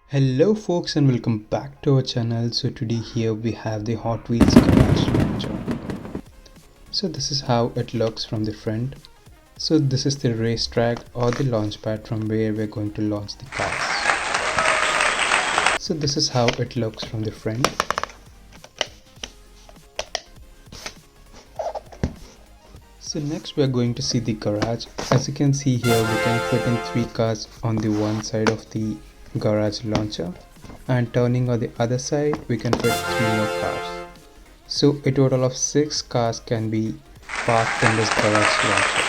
Hello folks and welcome back to our channel. So today here we have the Hot Wheels garage launcher. So this is how it looks from the front. So this is the racetrack or the launch pad from where we're going to launch the cars. So this is how it looks from the front. So next we are going to see the garage. As you can see here, we can fit in 3 cars on the one side of the garage launcher, and turning on the other side we can fit 3 more cars. So a total of 6 cars can be parked in this garage launcher.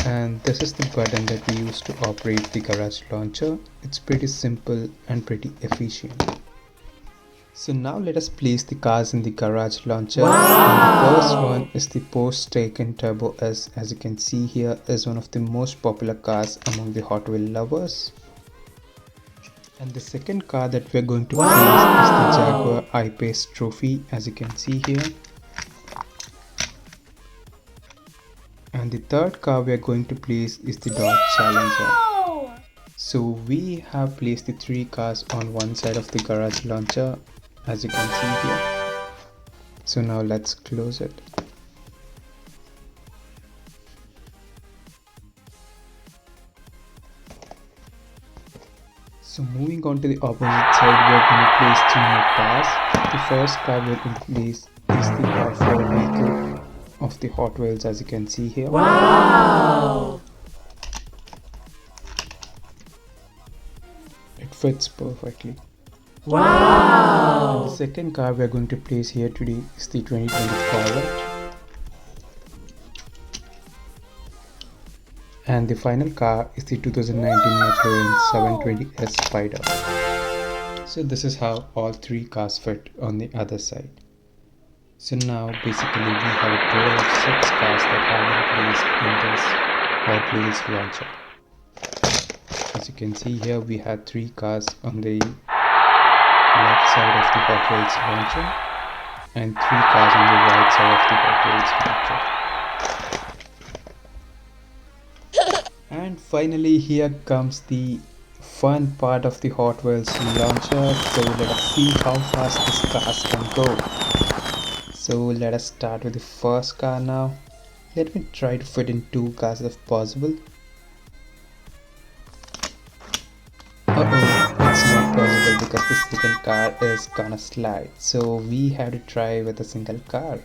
And this is the button that we use to operate the garage launcher. It's pretty simple and pretty efficient. So now let us place the cars in the garage launcher. Wow! And the first one is the Porsche Taycan Turbo S. As you can see here, is one of the most popular cars among the Hot Wheel lovers. And the second car that we're going to place is the Jaguar I-Pace Trophy, as you can see here. And the third car we are going to place is the Dodge Challenger. So we have placed the 3 cars on one side of the garage launcher, as you can see here. So now let's close it. So moving on to the opposite side, we are going to place 3 more cars. The first car we are going to place is the off-road vehicle of the Hot Wheels, as you can see here. Wow! It fits perfectly. Wow! And the second car we are going to place here today is the 2020 Corvette. And the final car is the 2019 McLaren 720S Spider. So this is how all 3 cars fit on the other side. So now basically we have a total of 6 cars that have been placed in this Hot Wheels launcher. As you can see here, we had 3 cars on the left side of the Hot Wheels launcher and 3 cars on the right side of the Hot Wheels launcher. And finally here comes the fun part of the Hot Wheels launcher. So let us see how fast these cars can go. So let us start with the first car now. Let me try to fit in 2 cars if possible. It's not possible because the second car is gonna slide. So we have to try with a single car.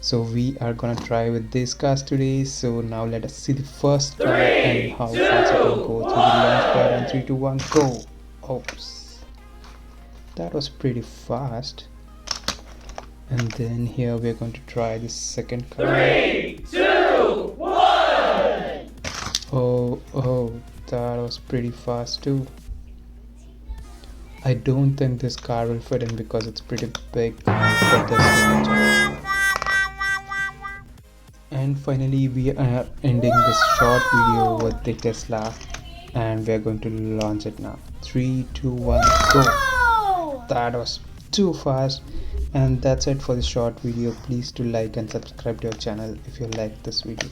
So we are gonna try with these cars today. So now let us see the first car and how fast it can go through the launch pad. And 3, 2, 1, go! Oops, that was pretty fast. And then here we are going to try the second car. 3, 2, 1! Oh, that was pretty fast too. I don't think this car will fit in because it's pretty big for this launcher. And finally we are ending this short video with the Tesla, and we are going to launch it now. 3, 2, 1, go! That was too fast. And that's it for the short video. Please do like and subscribe to our channel if you like this video.